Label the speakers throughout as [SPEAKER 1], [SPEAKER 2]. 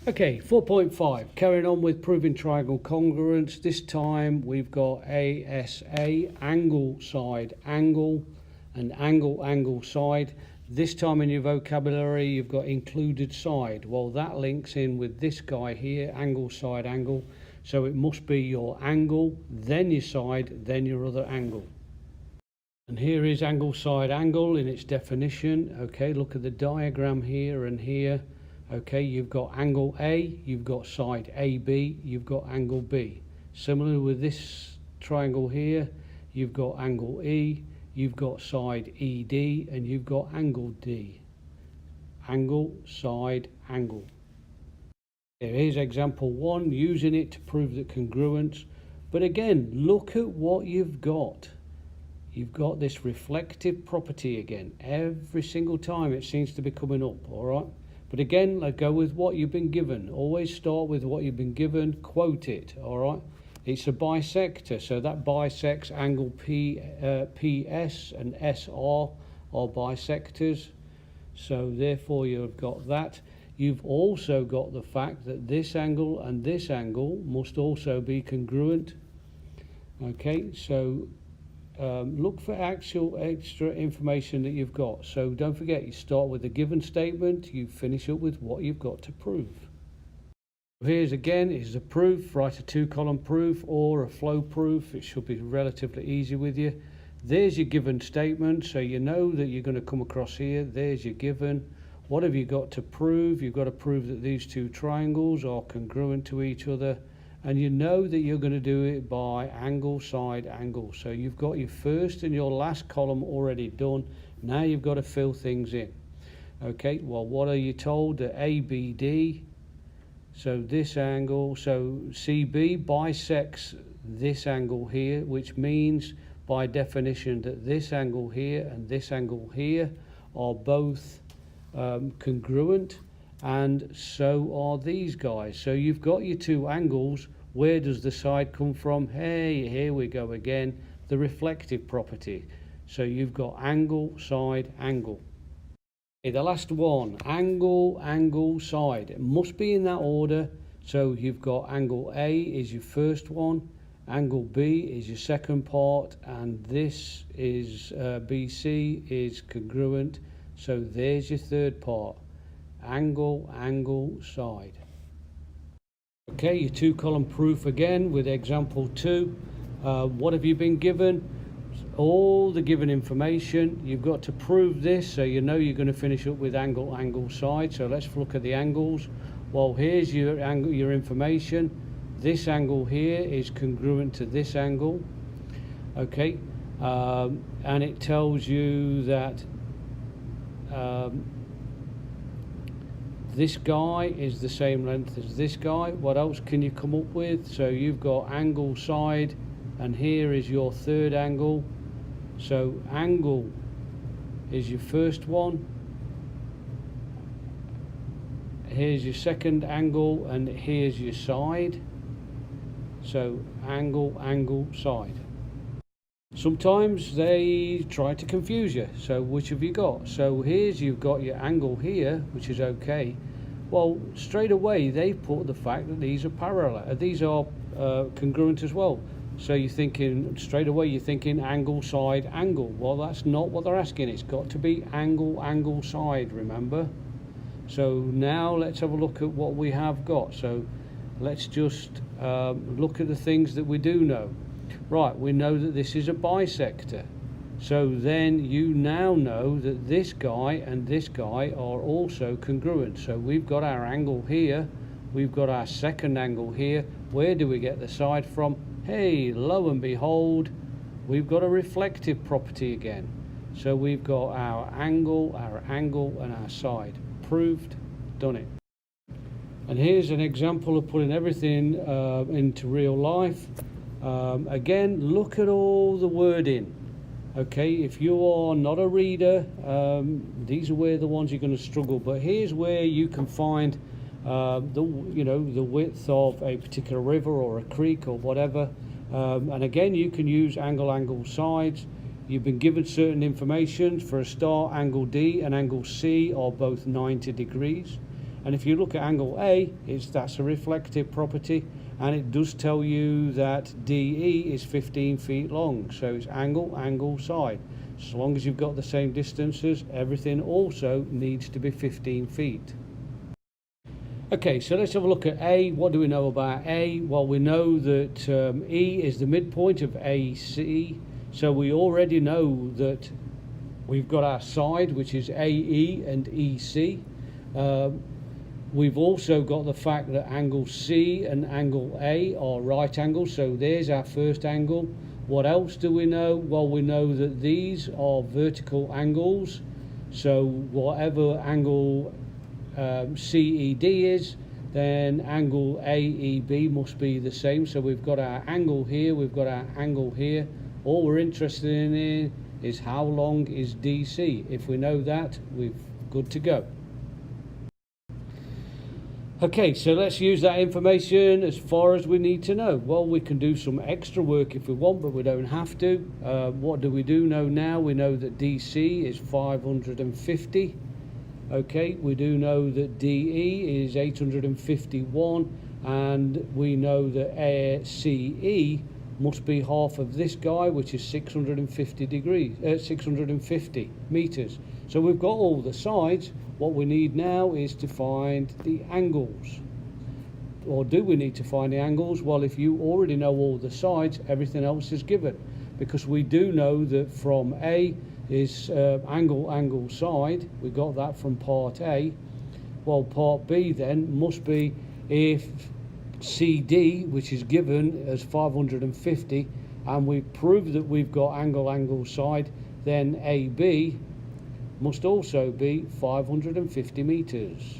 [SPEAKER 1] Okay, 4.5, carrying on with proving triangle congruence. This time we've got ASA, angle, side, angle, and angle, angle, side. This time in your vocabulary you've got included side. Well, that links in with this guy here, angle, side, angle. So it must be your angle, then your side, then your other angle. And here is angle, side, angle in its definition. Okay, look at the diagram here and here. Okay, you've got angle A, you've got side AB, you've got angle B. Similarly with this triangle here, you've got angle E, you've got side ED, and you've got angle D. Angle, side, angle. Here's example 1, using it to prove the congruence. But again, look at what you've got. You've got this reflective property again. Every single time it seems to be coming up, all right? But again, let's go with what you've been given. Always start with what you've been given, quote it, all right? It's a bisector, so that bisects angle PS and SR are bisectors. So therefore you've got that. You've also got the fact that this angle and this angle must also be congruent. Okay, so look for actual extra information that you've got. So don't forget, you start with a given statement, you finish up with what you've got to prove. Here's again is a proof. Write a 2-column proof or a flow proof. It should be relatively easy with you. There's your given statement, so you know that you're going to come across here. There's your given. What have you got to prove? You've got to prove that these two triangles are congruent to each other. And you know that you're going to do it by angle, side, angle. So you've got your first and your last column already done. Now you've got to fill things in. Okay, well, what are you told? The ABD, so this angle, so CB bisects this angle here, which means by definition that this angle here and this angle here are both congruent. And so are these guys. So you've got your two angles. Where does the side come from? Hey, here we go again, the reflective property. So you've got angle, side, angle. Okay, the last one, angle, angle, side. It must be in that order. So you've got angle A is your first one, angle B is your second part, and this is BC is congruent. So there's your third part. Angle, angle, side. Okay, your 2-column proof again with example 2. What have you been given? All the given information. You've got to prove this, so you know you're going to finish up with angle, angle, side. So let's look at the angles. Well, here's your angle, your information. This angle here is congruent to this angle. Okay, and it tells you that this guy is the same length as this guy. What else can you come up with? So you've got angle, side, and here is your third angle. So angle is your first one. Here's your second angle, and here's your side. So angle, angle, side. Sometimes they try to confuse you. So which have you got? So here's you've got your angle here, which is okay. Well, straight away they put the fact that these are parallel. These are congruent as well. So you're thinking straight away. You're thinking angle, side, angle. Well, that's not what they're asking. It's got to be angle, angle, side. Remember. So now let's have a look at what we have got. So let's just look at the things that we do know. Right, we know that this is a bisector. So then you now know that this guy and this guy are also congruent. So we've got our angle here, we've got our second angle here. Where do we get the side from? Hey, lo and behold, we've got a reflective property again. So we've got our angle, and our side. Proved, done it. And here's an example of putting everything into real life. Again, look at all the wording. Okay, if you are not a reader, these are where the ones you're going to struggle. But here's where you can find the width of a particular river or a creek or whatever. And again, you can use angle, angle, sides. You've been given certain information. For a start, angle D and angle C are both 90 degrees. And if you look at angle A, that's a reflective property, and it does tell you that DE is 15 feet long. So it's angle, angle, side. As long as you've got the same distances, everything also needs to be 15 feet. Okay, so let's have a look at A. What do we know about A? Well, we know that E is the midpoint of AC. So we already know that we've got our side, which is AE and EC. We've also got the fact that angle C and angle A are right angles. So there's our first angle. What else do we know? Well, we know that these are vertical angles. So whatever angle CED is, then angle AEB must be the same. So we've got our angle here, we've got our angle here. All we're interested in is how long is DC. If we know that, we're good to go. Okay, so let's use that information as far as we need to know. Well, we can do some extra work if we want, but we don't have to. What do we do know now? We know that DC is 550. Okay, we do know that DE is 851, and we know that CE must be half of this guy, which is 650 meters. So we've got all the sides. What we need now is to find the angles. Or do we need to find the angles? Well, if you already know all the sides, everything else is given, because we do know that from A is angle, angle, side. We got that from part A. Well, part B then must be, if CD, which is given as 550, and we prove that we've got angle, angle, side, then AB must also be 550 meters.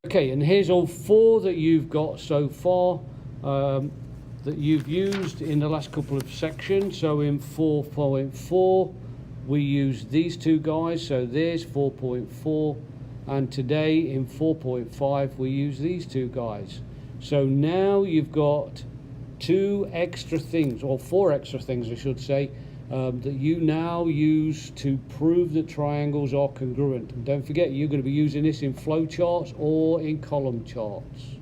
[SPEAKER 1] Okay, and here's all four that you've got so far that you've used in the last couple of sections. So in 4.4 we use these two guys, so there's 4.4, and today in 4.5 we use these two guys. So now you've got two extra things, or four extra things I should say, that you now use to prove that triangles are congruent. And don't forget, you're going to be using this in flow charts or in column charts.